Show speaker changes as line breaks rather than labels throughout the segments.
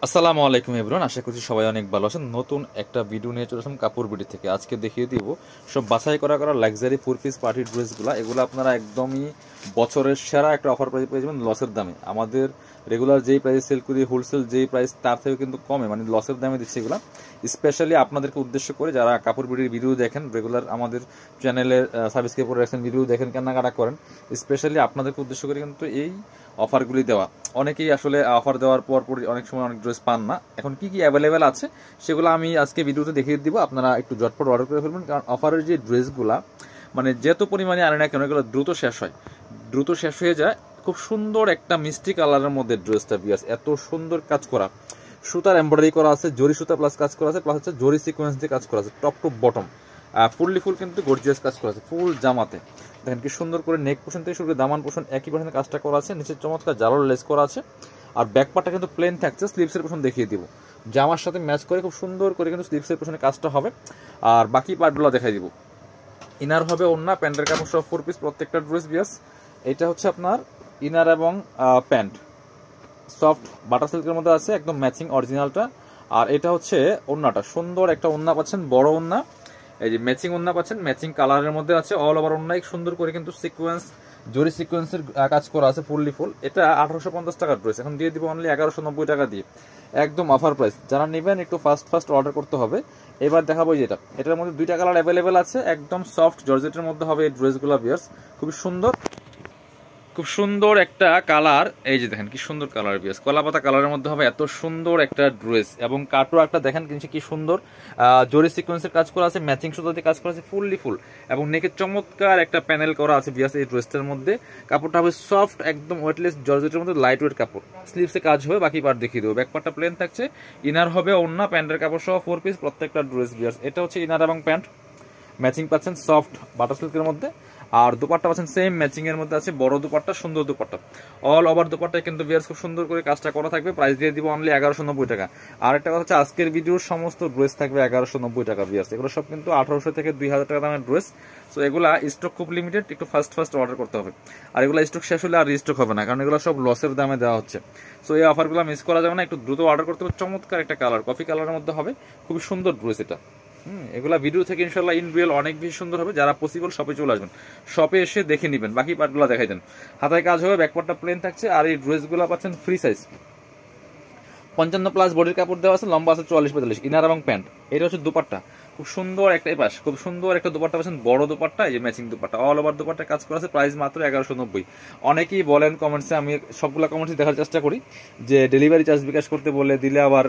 আসসালামু আলাইকুম এভরিওয়ান, আশা করছি সবাই অনেক ভালো আছেন। নতুন একটা ভিডিও নিয়ে চলে আসলাম কাপড় বিডি থেকে। আজকে দেখিয়ে দিব সব বাছাই করা লাক্সারি 4 পিস পার্টি ড্রেসগুলো। এগুলো আপনারা একদমই বছরের সেরা একটা অফার প্রাইস পেয়ে যাবেন লসের দামে। আমাদের রেগুলার যেই প্রাইস সেল করি, হোলসেল যেই প্রাইস তার থেকে কিন্তু কমে, মানে লসের দামে দিচ্ছে এগুলো। স্পেশালি আপনাদেরকে উদ্দেশ্য করে যারা কাপড় বিডির ভিডিও দেখেন, রেগুলার আমাদের চ্যানেলের সাবস্ক্রাইব করে রাখছেন, ভিডিও দেখেন, কেনাকাটা করেন, স্পেশালি আপনাদেরকে উদ্দেশ্য করে কিন্তু এই অফারগুলি দেওয়া। অনেকেই আসলে অফার দেওয়ার পর অনেক সময় অনেক ড্রেস পান না। এখন কি কি অ্যাভেলেবেল আছে সেগুলো আমি আজকে ভিডিওতে দেখিয়ে দিব। আপনারা একটু ঝটপট অর্ডার করে ফেলবেন, কারণ অফারের যে ড্রেসগুলো মানে যত পরিমাণে আনে না কেন এগুলো দ্রুত শেষ হয়, দ্রুত শেষ হয়ে যায়। খুব সুন্দর একটা মিষ্টি কালারের মধ্যে ড্রেসটা বিয়াস, এত সুন্দর কাজ করা, সুতার এমব্রয়ডারি করা আছে, জরি সুতা প্লাস কাজ করা আছে, প্লাস হচ্ছে জরি সিকোয়েন্স দিয়ে কাজ করা আছে, top to bottom fully full কিন্তু গর্জিয়াস কাজ করা আছে ফুল জামাতে। দেখেন কি সুন্দর করে নেক পোর্শন থেকে শুরু করে দামান পোর্শন একই পোর্শনে কাজটা করা আছে, নিচের চমৎকার জালোর লেস করা আছে, আর ব্যাক পার্টটা কিন্তু প্লেন থাকছে। স্লিভসের পোর্শন দেখিয়ে দিব, জামার সাথে ম্যাচ করে খুব সুন্দর করে কিন্তু স্লিভসের পোর্শনে কাজটা হবে, আর বাকি পার্টগুলো দেখাই দিব। ইনার হবে ওন্না, প্যান্টের কাপড় সহ 4 পিস প্রত্যেকটা ড্রেস বিয়াস। এটা হচ্ছে আপনার ইনার এবং প্যান্ট সফট বাটার সিল্কের মধ্যে আছে, একদম ম্যাচিং অরিজিনালটা। আর এটা হচ্ছে ওন্নাটা, সুন্দর একটা ওন্না পাচ্ছেন, বড় ওন্না, এই যে ম্যাচিং ওন্না পাচ্ছেন, ম্যাচিং কালারের মধ্যে আছে, অল ওভার ওন্না সুন্দর করে কিন্তু সিকোয়েন্স জরি সিকোয়েন্সের কাজ করা আছে ফুললি ফুল। এটা 1850 টাকার ড্রেস, এখন দিয়ে দিব অনলি 1190 টাকা দিয়ে, একদম অফার প্রাইস। যারা নেবেন একটু ফাস্ট অর্ডার করতে হবে। এবার দেখাবো যেটা, এটার মধ্যে দুইটা কালার অ্যাভেলেবেল আছে, একদম সফট জর্জেটের মধ্যে হবে এই ড্রেসগুলো বিয়ার্স, খুবই সুন্দর, খুব সুন্দর একটা কালার। এই যে দেখেন কি সুন্দর কালার বিয়াস, কলাপাতা কালারের মধ্যে হবে, এত সুন্দর একটা ড্রেস। এবং কাটওয়ার্কটা একটা দেখেন কি সুন্দর, জরি সিকোয়েন্সের কাজ করা আছে, ম্যাচিং সুতো দিয়ে কাজ করা আছে ফুললি ফুল, এবং নেকের চমৎকার একটা প্যানেল করা আছে বিয়াস এই ড্রেসটার মধ্যে। কাপড়টা হবে সফট, একদম ওয়েটলেস জর্জেটের মধ্যে লাইট ওয়েট কাপড়। স্লিভসে কাজ হবে, বাকি পার্ট দেখিয়ে দেবো। ব্যাক পার্টটা প্লেন থাকছে, ইনার হবে ওন্না, প্যান্টের কাপড় সহ 4 পিস প্রত্যেকটা ড্রেস বিয়াস। এটা হচ্ছে ইনার এবং প্যান্ট ম্যাচিং পাচ্ছেন সফট বাটার সিল্কের মধ্যে, আর দুপাট্টা পাচ্ছেন সেম ম্যাচিং এর মধ্যে আছে, বড় দুপাট্টা, সুন্দর দুপাট্টা, অল ওভার দুপাট্টায় কিন্তু বিয়ার্স খুব সুন্দর করে কাজটা করা থাকবে। প্রাইস দিয়ে দিব অনলি 1190 টাকা। আর একটা কথা হচ্ছে আজকের ভিডিওর সমস্ত ড্রেস থাকবে 1190 টাকা বিয়ার্স। এগুলো সব কিন্তু 1800 থেকে 2000 টাকা দামের ড্রেস। সো এগুলা স্টক খুব লিমিটেড, একটু ফাস্ট অর্ডার করতে হবে। আর এগুলো স্টক শেষ হলে আর রিস্টক হবে না, কারণ এগুলো সব লসের দামে দেওয়া হচ্ছে। সো এই অফারগুলো মিস করা যাবে না, একটু দ্রুত অর্ডার করতে হবে। চমৎকার একটা কালার, কফি কালারের মধ্যে হবে, খুবই সুন্দর ড্রেস এটা। এগুলা ভিডিও থেকে ইনশাল্লাহ ইন রিয়েল অনেক বেশি সুন্দর হবে। যারা পসিবল শপে চলে আসবেন, শপে এসে দেখে নেবেন, বাকি পার্টগুলো দেখাই দেন। হাতায় কাজ হবে, ব্যাকপার্টটা প্লেন থাকছে, আর এই ড্রেসগুলো পাচ্ছেন ফ্রি সাইজ, 55+ বডির কাপড় দেওয়া আছে, লম্বা আছে 44-45, ইনার এবং প্যান্ট। এটা হচ্ছে দুপাট্টা, খুব সুন্দর একটা পাশ, খুব সুন্দর একটা দুপাট্টা পাচ্ছেন, বড় দুপাট্টা, এই যে matching dupatta, all over dupatta কাজ করা আছে। প্রাইস মাত্র 1190। অনেকেই বলেন কমেন্টসে, আমি সবগুলো কমেন্টস দেখার চেষ্টা করি, যে ডেলিভারি চার্জ বিকাশ করতে বলে দিলে আবার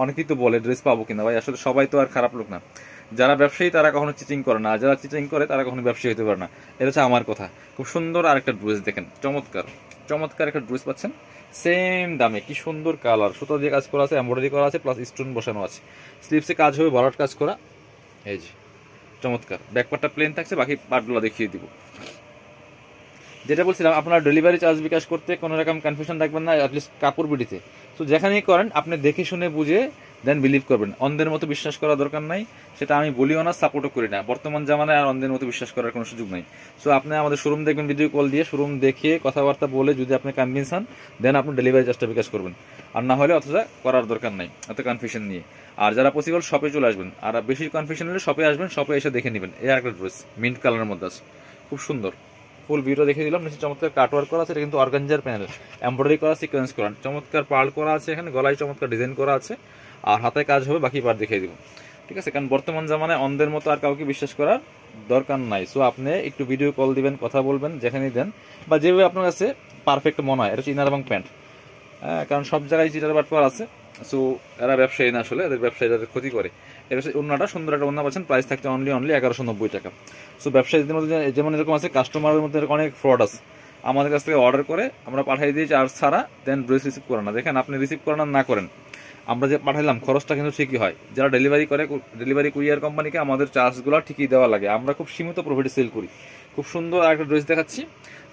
অনেকেই তো বলে ড্রেস পাবো কিনা। ভাই আসলে সবাই তো আর খারাপ লোক না, যারা ব্যবসায়ী তারা কখনো চিটিং করে না, আর যারা চিটিং করে তারা কখনো ব্যবসায়ী হতে পারে না। এটা হচ্ছে আমার কথা। খুব সুন্দর আর একটা ড্রেস দেখেন, চমৎকার চমৎকার একটা ড্রেস পাচ্ছেন সেম দামে। কি সুন্দর কালার, সুতো দিয়ে কাজ করা আছে, এমব্রয়ডারি করা আছে, প্লাস স্টোন বসানো আছে। স্লিভসে কাজ হবে, বলার কাজ করা, এই যে চমৎকার। ব্যাকপার্টটা প্লেন থাকছে, বাকি পার্টগুলো দেখিয়ে দিব। যেটা বলছিলাম, আপনার ডেলিভারি চার্জ বিকাশ করতে কোনো রকম কনফিউশন রাখবেন না, অ্যাটলিস্ট কাপড় বিডিতে। তো যেখানেই করেন আপনি দেখে শুনে বুঝে দেন বিলিভ করবেন, অন্ধের মতো বিশ্বাস করার দরকার নাই। সেটা আমি বলিও না, সাপোর্টও করি না। বর্তমান জামানায় আর অন্ধের মতো বিশ্বাস করার কোনো সুযোগ নাই। সো আপনি আমাদের শোরুম দেখবেন, ভিডিও কল দিয়ে শোরুম দেখে কথাবার্তা বলে যদি আপনি কনভিন্স হন, দেন আপনি ডেলিভারি চার্জটা বিকাশ করবেন। আর না হলে অথবা করার দরকার নাই এত কনফিউশন নিয়ে। আর যারা পসিবল শপে চলে আসবেন, আর বেশি কনফিউশন হলে শপে আসবেন, শপে এসে দেখে নেবেন। এই একটা ড্রেস মিন্ট কালারের মধ্যে আছে, খুব সুন্দর। ফুল ভিডিও দেখে দিলাম। নিচে চমৎকার কাটওয়ার্ক করা আছে, এটা কিন্তু অর্গানজার প্যানেল, এমব্রয়ডারি করা, সিকোয়েন্স করা, চমৎকার পার্ল করা আছে, এখানে গলায় চমৎকার ডিজাইন করা আছে, আর হাতে কাজ হবে, বাকি পার্ট দেখিয়ে দিব। ঠিক আছে, কারণ বর্তমান জামানায় অন্ধের মতো আর কাউকে বিশ্বাস করার দরকার নাই। সো আপনি একটু ভিডিও কল দিবেন, কথা বলবেন, যেখানেই দেন বা যেভাবে আপনার কাছে পারফেক্ট মনে হয়। এটা হচ্ছে ইনার এবং প্যান্ট, কারণ সব জায়গায় চিটার বাটপার আছে। সো এরা ব্যবসায়ী না, আসলে এদের ব্যবসায়ী এদের ক্ষতি করে। এটা হচ্ছে ওন্নাটা, সুন্দর একটা ওন্না পাচ্ছেন, প্রাইস থাকছে অনলি 1190 টাকা। সো ব্যবসায়ীদের মধ্যে যেমন এরকম আছে, কাস্টমারের মধ্যে অনেক ফ্রড আছে, আমাদের কাছ থেকে অর্ডার করে আমরা পাঠিয়ে দিই চার্জ ছাড়া, দেন ড্রেস রিসিভ করে না। দেখেন আপনি রিসিভ করেন না করেন, আমরা যে পাঠাইলাম খরচটা কিন্তু ঠিকই হয়। যারা ডেলিভারি করে, ডেলিভারি কুরিয়ার কোম্পানিকে আমাদের চার্জগুলো ঠিকই দেওয়া লাগে, আমরা খুব সীমিত প্রফিটে সেল করি। খুব সুন্দর আর একটা ড্রেস দেখাচ্ছি,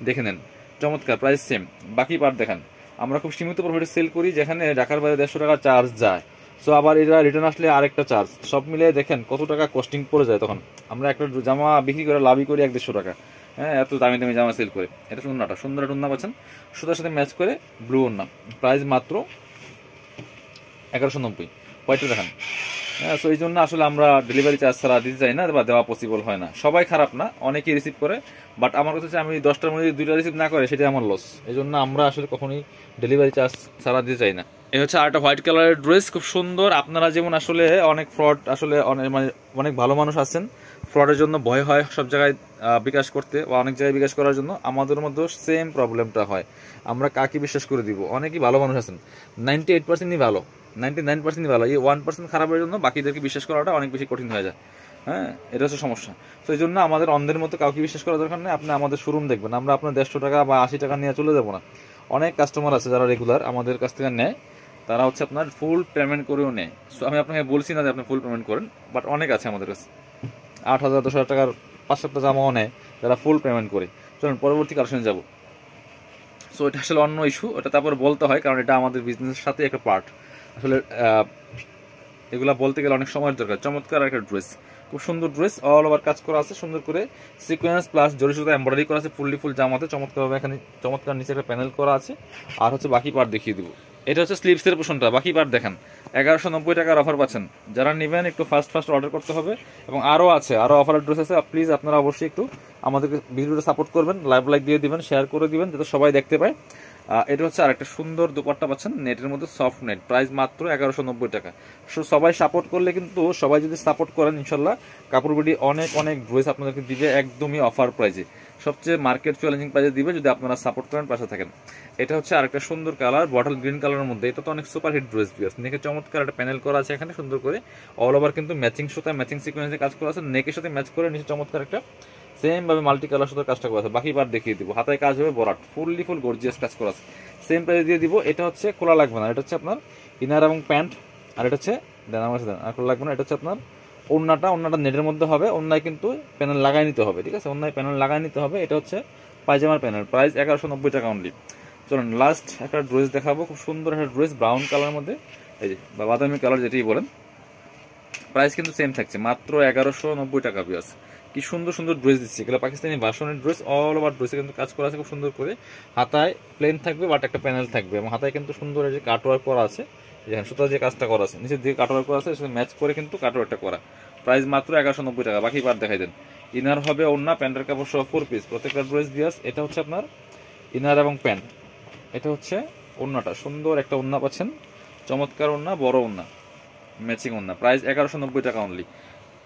দেখে নেন, চমৎকার, প্রাইস সেম, বাকি পার্ট দেখান। আমরা খুব সীমিত প্রফিটে সেল করি, যেখানে ঢাকার বাইরে 150 টাকা চার্জ যায়। সো আবার এরা রিটার্ন আসলে আরেকটা চার্জ, সব মিলিয়ে দেখেন কত টাকা কস্টিং পড়ে যায়। তখন আমরা একটা জামা বিক্রি করে লাভই করি 150 টাকা। হ্যাঁ, এত দামি দামি জামা সেল করে। এটা সুন্দর একটা পাচ্ছেন, সুতার সাথে ম্যাচ করে ব্লু ওন্না, প্রাইস মাত্র 1190 হোয়াইটটা দেখান। হ্যাঁ, সো এই জন্য আসলে আমরা ডেলিভারি চার্জ ছাড়া দিতে চাই না বা দেওয়া পসিবল হয় না। সবাই খারাপ না, অনেকেই রিসিভ করে, বাট আমার কথা হচ্ছে আমি 10টার মধ্যে 2টা রিসিভ না করে সেটা আমার লস। এই জন্য আমরা আসলে কখনোই ডেলিভারি চার্জ ছাড়া দিতে চাই না। এই হচ্ছে আরেকটা হোয়াইট কালারের ড্রেস, খুব সুন্দর। আপনারা যেমন আসলে অনেক ফ্রড, আসলে অনেক ভালো মানুষ আছেন, ফ্রডের জন্য ভয় হয় সব জায়গায় বিকাশ করতে বা অনেক জায়গায় বিকাশ করার জন্য, আমাদের মধ্যে সেম প্রবলেমটা হয়। আমরা কাকে বিশ্বাস করে দিব? অনেকেই ভালো মানুষ আছেন, 98%ই ভালো, 99%ই ভালো, এই 1% খারাপের জন্য বাকিদেরকে বিশ্বাস করাটা অনেক বেশি কঠিন হয়ে যায়। হ্যাঁ, এটা হচ্ছে সমস্যা। তো এই জন্য আমাদের অন্ধের মতো কাউকে বিশ্বাস করার দরকার নেই। আপনি আমাদের শোরুম দেখবেন, আমরা আপনার 150 টাকা বা 80 টাকা নিয়ে চলে যাবো না। অনেক কাস্টমার আছে যারা রেগুলার আমাদের কাছ থেকে নেয়, তারা হচ্ছে আপনার ফুল পেমেন্ট করেও নেয়। সো আমি আপনাকে বলছি না যে আপনি ফুল পেমেন্ট করেন, বাট অনেক আছে আমাদের কাছে 8,000 10,000 টাকার 5 সপ্তাহ জামাও নেয় যারা ফুল পেমেন্ট করে। চলুন পরবর্তী কালেকশনে যাব। সো এটা আসলে অন্য ইস্যু, ওটা তারপরে বলতে হয় কারণ এটা আমাদের বিজনেসের সাথে একটা পার্ট। আসলে এগুলা বলতে গেলে অনেক সময়ের দরকার। চমৎকার একটা ড্রেস, খুব সুন্দর ড্রেস, অল ওভার কাজ করা আছে সুন্দর করে, সিকোয়েন্স প্লাস জরি সুতা এমব্রয়ডারি করা আছে, ফুল জামাতে চমৎকারভাবে এখানে চমৎকার নিচে একটা প্যানেল করা আছে। আর হচ্ছে বাকি পার্ট দেখিয়ে দিব। এটা হচ্ছে স্লিভসের পোর্শনটা, বাকি পার্ট দেখেন। 1190 টাকার অফার পাচ্ছেন। যারা নেবেন একটু ফাস্ট অর্ডার করতে হবে, এবং আরও আছে, আরও অফারের ড্রেস আছে। প্লিজ আপনারা অবশ্যই একটু আমাদেরকে ভিডিওটা সাপোর্ট করবেন, লাইক দিয়ে দিবেন, শেয়ার করে দিবেন যাতে সবাই দেখতে পায়। এটা হচ্ছে আর একটা সুন্দর দুপাট্টা পাচ্ছেন, নেটের মধ্যে সফট নেট, প্রাইস মাত্র 1190 টাকা। সবাই সাপোর্ট করলে কিন্তু, সবাই যদি সাপোর্ট করেন ইনশাল্লাহ কাপড় বিডি অনেক ড্রেস আপনাদেরকে দিবে একদমই অফার প্রাইজে, সবচেয়ে মার্কেট চ্যালেঞ্জিং প্রাইজে দিবে যদি আপনারা সাপোর্ট করেন, পাশে থাকেন। এটা হচ্ছে আরেকটা সুন্দর কালার, বটল গ্রিন কালারের মধ্যে। এটা তো অনেক সুপার হিট ড্রেস বিয়াস। নেকে চমৎকার একটা প্যানেল করা আছে এখানে সুন্দর করে, অল ওভার কিন্তু ম্যাচিং সুতা ম্যাচিং সিকোয়েন্সে কাজ করা আছে, নেকের সাথে ম্যাচ করে নিচে চমৎকার একটা সেম ভাবে মাল্টি কালার সুতার কাজটা করা আছে। বাকি পার্ট দেখিয়ে দিব, হাতায় কাজ হবে বরাট, ফুল গর্জিয়াস কাজ করা আছে, সেম প্রাইস দিয়ে দিব। এটা হচ্ছে খোলা লাগবে না, এটা হচ্ছে আপনার ইনার এবং প্যান্ট, আর এটা হচ্ছে আর খোলা লাগবে না। এটা হচ্ছে আপনার ওড়নাটা নেটের মধ্যে হবে, ওড়নায় কিন্তু প্যানেল লাগাই নিতে হবে, ঠিক আছে, ওড়নায় প্যানেল লাগাই নিতে হবে। এটা হচ্ছে পায়জামার প্যানেল, প্রাইস 1190 টাকা অনলি। চলুন লাস্ট একটা ড্রেস দেখাবো, খুব সুন্দর একটা ড্রেস ব্রাউন কালার মধ্যে, এই যে বা বাদামি কালার যেটাই বলেন, প্রাইস কিন্তু সেম থাকছে মাত্র 1190 টাকা পিস। কি সুন্দর ড্রেস দিচ্ছে, এগুলো পাকিস্তানি ভার্সনের ড্রেস, অল ওভার ড্রেসে কিন্তু কাজ করা আছে খুব সুন্দর করে। হাতায় প্লেন থাকবে বাট একটা প্যানেল থাকবে, এবং হাতায় কিন্তু সুন্দর যে কাটওয়ার্ক করা আছে, যেখানে সুতার যে কাজটা করা আছে নিচের দিকে কাটওয়ার্ক করা আছে, সেটা ম্যাচ করে কিন্তু কাটওয়ার্কটা করা। প্রাইস মাত্র 1190 টাকা। বাকি পার্ট দেখাই দেন। ইনার হবে ওড়না, প্যান্টের কাপড় সহ 4 পিস প্রত্যেকটা ড্রেস দিয়াস। এটা হচ্ছে আপনার ইনার এবং প্যান্ট, এটা হচ্ছে ওড়নাটা, সুন্দর একটা ওড়না পাচ্ছেন, চমৎকার ওড়না, বড় ওড়না, ম্যাচিং ওড়না, প্রাইস 1190 টাকা অনলি।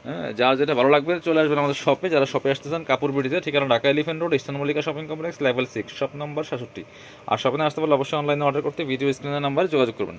হ্যাঁ, যার যেটা ভালো লাগবে চলে আসবেন আমাদের শপে। যারা শপে আসতে চান কাপড় বিডিতে, ঠিকানা Dhaka elephant road, eastern Mallika shopping complex, level 6, shop number 67। আর শপে আসতে পারলে অবশ্যই অনলাইনে অর্ডার করতে ভিডিও স্ক্রিনের নাম্বারে যোগাযোগ করবেন।